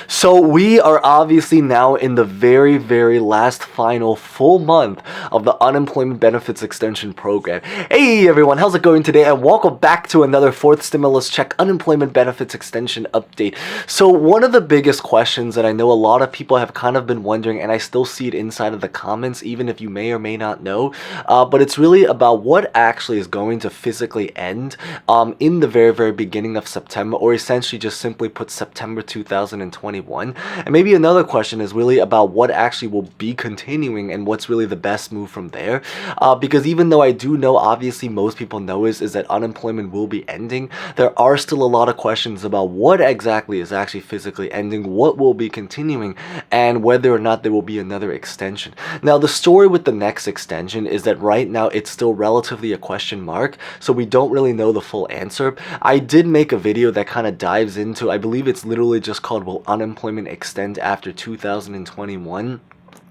So we are obviously now in the very last final full month of the unemployment benefits extension program. Hey everyone, how's it going today? And welcome back to another fourth stimulus check unemployment benefits extension update. So one of the biggest questions that I know a lot of people have kind of been wondering, and I still see it inside of the comments, even if you may or may not know, but it's really about what actually is going to physically end in the very beginning of September, or essentially just simply put September 2021. And maybe another question is really about what actually will be continuing and what's really the best move from there, because even though I do know, obviously most people know is that unemployment will be ending, there are still a lot of questions about what exactly is actually physically ending, what will be continuing, and whether or not there will be another extension. Now the story with the next extension is that right now it's still relatively a question mark, so we don't really know the full answer. I did make a video that kind of dives into, I believe it's literally just called Will Unemployment Extend After 2021?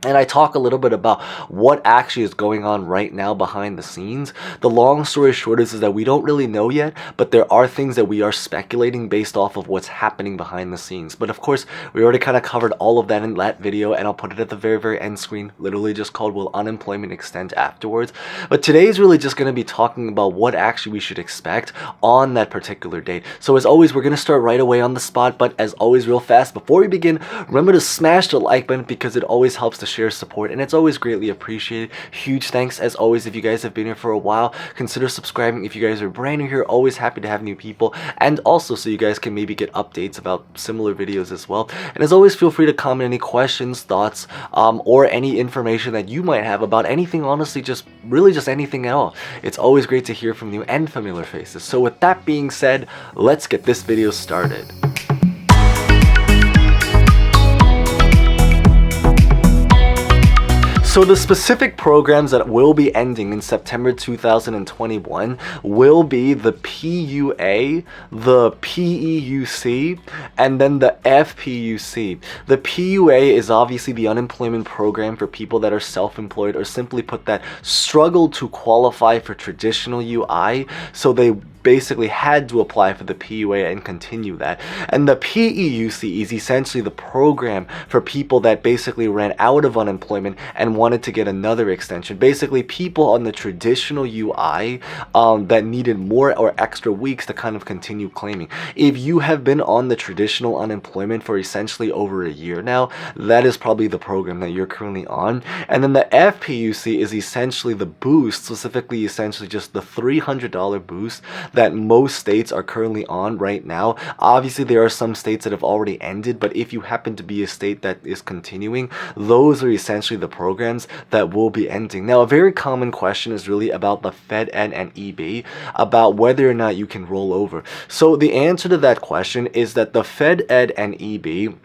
And I talk a little bit about what actually is going on right now behind the scenes. The long story short is that we don't really know yet, but there are things that we are speculating based off of what's happening behind the scenes. But of course, we already kind of covered all of that in that video, and I'll put it at the very end screen, literally just called Will Unemployment Extend Afterwards. But today is really just going to be talking about what actually we should expect on that particular date. So as always, we're going to start right away on the spot, but as always, real fast, before we begin, remember to smash the like button because it always helps to share support, and it's always greatly appreciated. Huge thanks as always if you guys have been here for a while. Consider subscribing if you guys are brand new here. Always happy to have new people, and also so you guys can maybe get updates about similar videos as well. And as always, feel free to comment any questions, thoughts, or any information that you might have about anything. Honestly, just anything at all. It's always great to hear from you and familiar faces. So with that being said, let's get this video started. So the specific programs that will be ending in September 2021 will be the PUA, the PEUC, and then the FPUC. The PUA is obviously the unemployment program for people that are self-employed, or simply put, that struggle to qualify for traditional UI, so they basically had to apply for the PUA and continue that. And the PEUC is essentially the program for people that basically ran out of unemployment and wanted to get another extension. Basically people on the traditional UI that needed more or extra weeks to kind of continue claiming. If you have been on the traditional unemployment for essentially over a year now, that is probably the program that you're currently on. And then the FPUC is essentially the boost, specifically essentially just the $300 boost that most states are currently on right now. Obviously there are some states that have already ended, but if you happen to be a state that is continuing, those are essentially the programs that will be ending. Now a very common question is really about the Fed Ed and EB, about whether or not you can roll over. So the answer to that question is that the Fed Ed and EB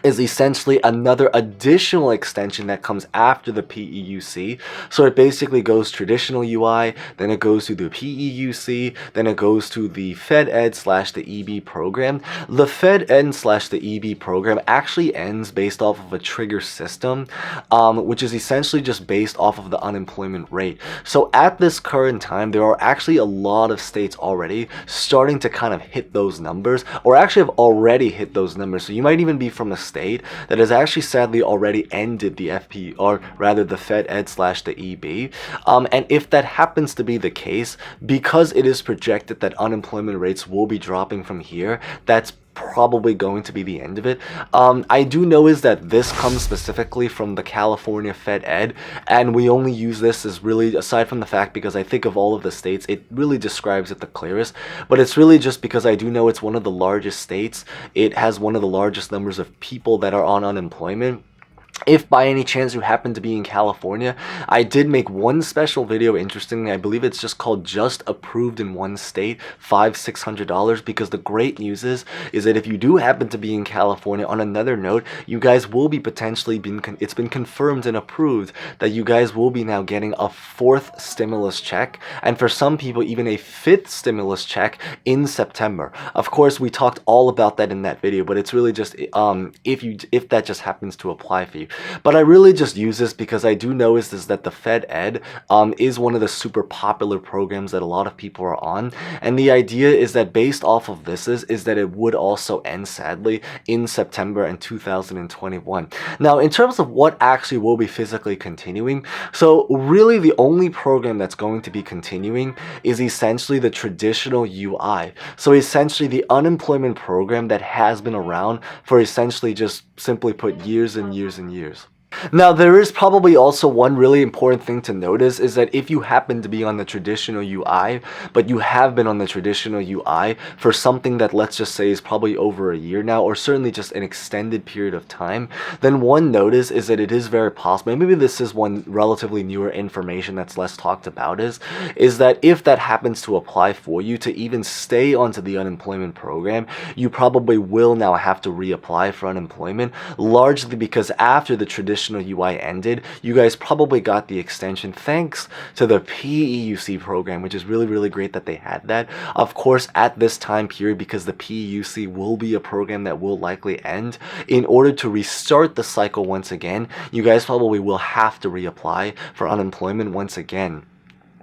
is essentially another additional extension that comes after the PEUC. So it basically goes traditional UI, then it goes to the PEUC, then it goes to the Fed Ed / the EB program. The Fed Ed / the EB program actually ends based off of a trigger system, which is essentially just based off of the unemployment rate. So at this current time, there are actually a lot of states already starting to kind of hit those numbers, or actually have already hit those numbers. So you might even be from a state that has actually sadly already ended the FP, or rather the Fed Ed / the EB. And if that happens to be the case, because it is projected that unemployment rates will be dropping from here, that's probably going to be the end of it. I do know is that this comes specifically from the California Fed Ed, and we only use this as really, aside from the fact because I think of all of the states, it really describes it the clearest, but it's really just because I do know it's one of the largest states. It has one of the largest numbers of people that are on unemployment. If by any chance you happen to be in California, I did make one special video, interestingly, I believe it's just called Just Approved in One State, $500-600, because the great news is that if you do happen to be in California, on another note, you guys will be potentially it's been confirmed and approved that you guys will be now getting a 4th stimulus check, and for some people even a 5th stimulus check in September. Of course, we talked all about that in that video, but it's really just if that just happens to apply for you. But I really just use this because I do notice is that the Fed Ed is one of the super popular programs that a lot of people are on. And the idea is that based off of this is that it would also end sadly in September in 2021. Now, in terms of what actually will be physically continuing, so really the only program that's going to be continuing is essentially the traditional UI. So essentially the unemployment program that has been around for essentially just simply put years and years and years. Now, there is probably also one really important thing to notice is that if you happen to be on the traditional UI, but you have been on the traditional UI for something that let's just say is probably over a year now, or certainly just an extended period of time, then one notice is that it is very possible, maybe this is one relatively newer information that's less talked about is that if that happens to apply for you to even stay onto the unemployment program, you probably will now have to reapply for unemployment, largely because after the traditional UI ended, you guys probably got the extension thanks to the PEUC program, which is really, really great that they had that. Of course, at this time period, because the PEUC will be a program that will likely end, in order to restart the cycle once again, you guys probably will have to reapply for unemployment once again.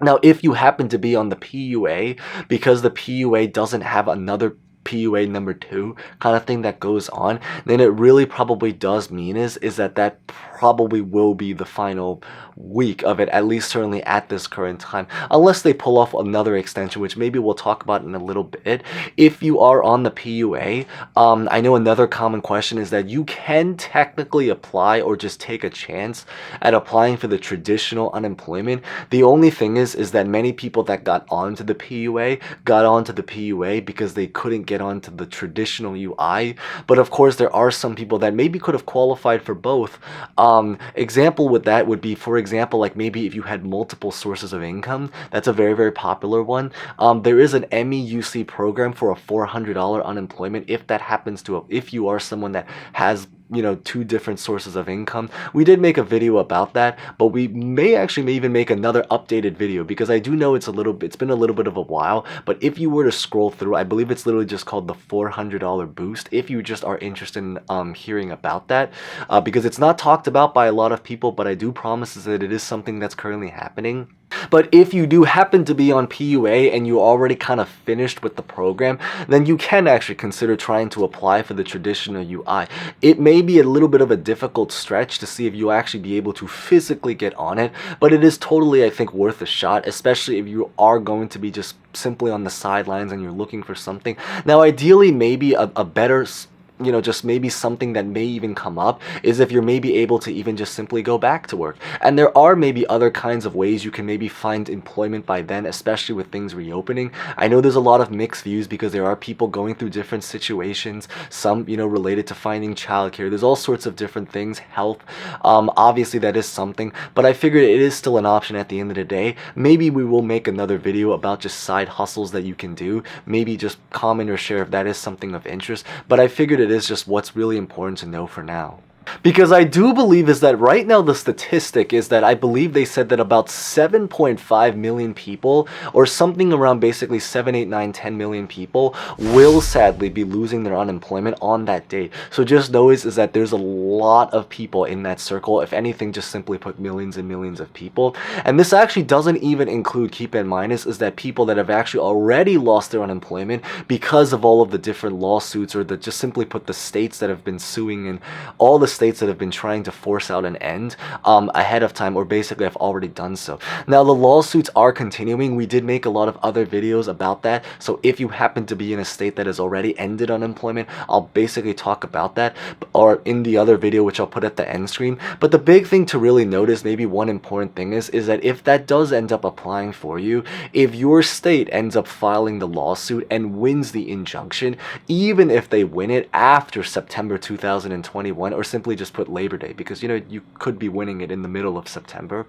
Now, if you happen to be on the PUA, because the PUA doesn't have another PUA number 2 kind of thing that goes on, then it really probably does mean is that probably will be the final week of it, at least certainly at this current time, unless they pull off another extension, which maybe we'll talk about in a little bit. If you are on the PUA, I know another common question is that you can technically apply or just take a chance at applying for the traditional unemployment. The only thing is that many people that got onto the PUA because they couldn't get onto the traditional UI. But of course, there are some people that maybe could have qualified for both. Example with that would be, for example, like maybe if you had multiple sources of income. That's a very, very popular one. There is an MEUC program for a $400 unemployment if that happens to, if you are someone that has 2 different sources of income. We did make a video about that, but we may even make another updated video because I do know it's been a little bit of a while, but if you were to scroll through, I believe it's literally just called the $400 boost if you just are interested in hearing about that, because it's not talked about by a lot of people, but I do promise that it is something that's currently happening. But if you do happen to be on PUA and you already kind of finished with the program, then you can actually consider trying to apply for the traditional UI. It may be a little bit of a difficult stretch to see if you actually be able to physically get on it, but it is totally, I think, worth a shot, especially if you are going to be just simply on the sidelines and you're looking for something. Now, ideally, maybe a better just maybe something that may even come up is if you're maybe able to even just simply go back to work. And there are maybe other kinds of ways you can maybe find employment by then, especially with things reopening. I know there's a lot of mixed views because there are people going through different situations, some, related to finding childcare. There's all sorts of different things, health. Obviously that is something, but I figured it is still an option at the end of the day. Maybe we will make another video about just side hustles that you can do. Maybe just comment or share if that is something of interest, but I figured it is just what's really important to know for now. Because I do believe is that right now the statistic is that I believe they said that about 7.5 million people, or something around basically 7, 8, 9, 10 million people will sadly be losing their unemployment on that date. So just know is that there's a lot of people in that circle. If anything, just simply put millions and millions of people. And this actually doesn't even include, keep in mind, is that people that have actually already lost their unemployment because of all of the different lawsuits, or just simply put the states that have been suing and all the states that have been trying to force out an end ahead of time, or basically have already done so. Now the lawsuits are continuing. We did make a lot of other videos about that, so if you happen to be in a state that has already ended unemployment, I'll basically talk about that, or in the other video which I'll put at the end screen. But the big thing to really notice, maybe one important thing is that if that does end up applying for you, if your state ends up filing the lawsuit and wins the injunction, even if they win it after September 2021, or simply just put Labor Day, because you could be winning it in the middle of September,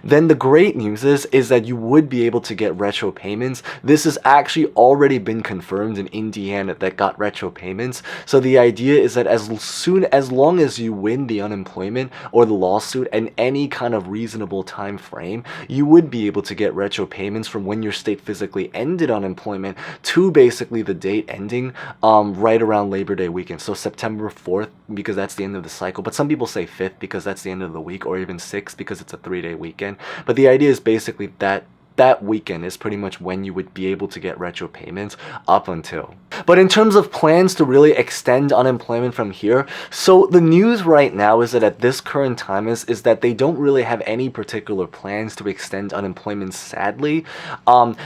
then the great news is that you would be able to get retro payments. This has actually already been confirmed in Indiana that got retro payments. So the idea is that as long as you win the unemployment or the lawsuit in any kind of reasonable time frame, you would be able to get retro payments from when your state physically ended unemployment to basically the date ending right around Labor Day weekend, so September 4th, because that's the end of the cycle, but some people say 5th because that's the end of the week, or even 6th because it's a 3-day weekend. But the idea is basically that that weekend is pretty much when you would be able to get retro payments up until. But in terms of plans to really extend unemployment from here, so the news right now is that at this current time is that they don't really have any particular plans to extend unemployment, sadly.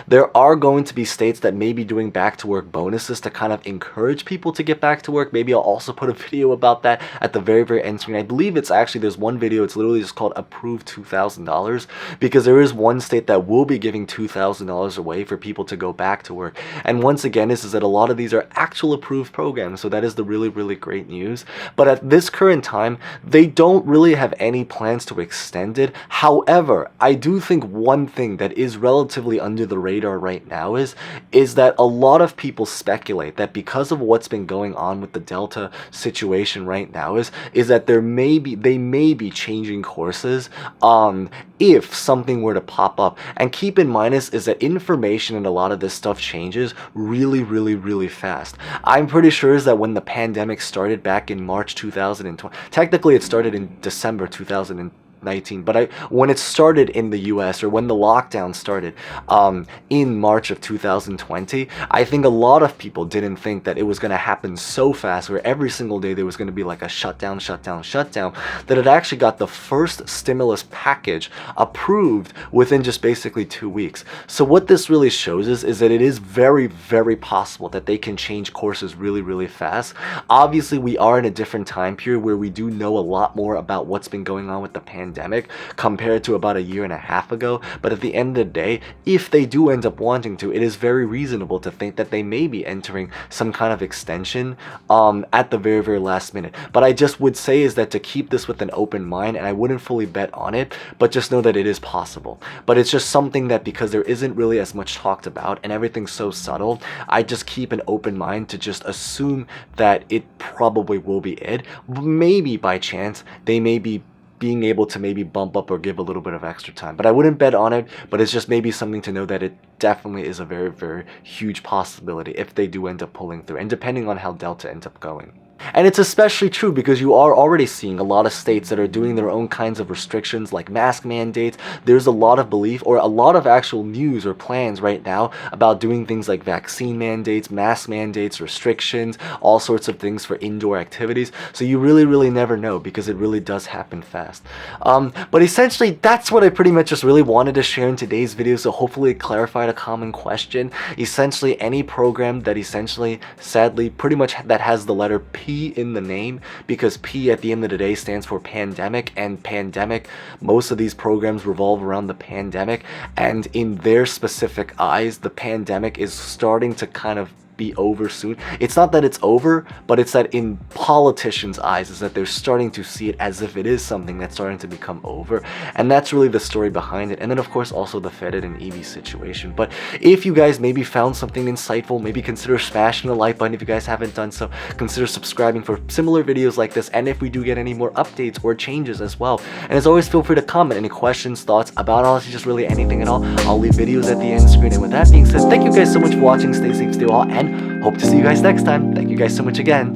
There are going to be states that may be doing back to work bonuses to kind of encourage people to get back to work. Maybe I'll also put a video about that at the very end screen. I believe it's actually, there's one video, it's literally just called Approve $2,000, because there is one state that will be giving $2,000 away for people to go back to work. And once again, this is that a lot of these are actual approved programs, so that is the really great news. But at this current time, they don't really have any plans to extend it. However, I do think one thing that is relatively under the radar right now is that a lot of people speculate that because of what's been going on with the Delta situation right now is that they may be changing courses if something were to pop up. And keep in mind is that information and a lot of this stuff changes really fast. I'm pretty sure is that when the pandemic started back in March 2020, technically it started in December 2019, but when it started in the US, or when the lockdown started in March of 2020, I think a lot of people didn't think that it was going to happen so fast, where every single day there was going to be like a shutdown, that it actually got the first stimulus package approved within just basically 2 weeks. So what this really shows is that it is very possible that they can change courses really fast. Obviously, we are in a different time period where we do know a lot more about what's been going on with the pandemic compared to about a year and a half ago, but at the end of the day, if they do end up wanting to, it is very reasonable to think that they may be entering some kind of extension at the very last minute. But I just would say is that to keep this with an open mind, and I wouldn't fully bet on it, but just know that it is possible. But it's just something that, because there isn't really as much talked about and everything's so subtle, I just keep an open mind to just assume that it probably will be it. Maybe by chance they may be being able to maybe bump up or give a little bit of extra time, but I wouldn't bet on it. But it's just maybe something to know that it definitely is a very huge possibility if they do end up pulling through, and depending on how Delta ends up going. And it's especially true because you are already seeing a lot of states that are doing their own kinds of restrictions, like mask mandates. There's a lot of belief, or a lot of actual news or plans right now about doing things like vaccine mandates, mask mandates, restrictions, all sorts of things for indoor activities. So you really never know, because it really does happen fast. But essentially, that's what I pretty much just really wanted to share in today's video. So hopefully it clarified a common question. Essentially, any program that essentially, sadly, pretty much that has the letter P in the name, because P at the end of the day stands for pandemic, and pandemic, most of these programs revolve around the pandemic, and in their specific eyes, the pandemic is starting to kind of be over soon. It's not that it's over, but it's that in politicians' eyes is that they're starting to see it as if it is something that's starting to become over, and that's really the story behind it. And then of course also the Fed and EV situation. But if you guys maybe found something insightful, maybe consider smashing the like button. If you guys haven't done so, consider subscribing for similar videos like this, and if we do get any more updates or changes as well. And as always, feel free to comment any questions, thoughts about honestly just really anything at all. I'll leave videos at the end screen. And with that being said, thank you guys so much for watching. Stay safe, stay well, and hope to see you guys next time. Thank you guys so much again.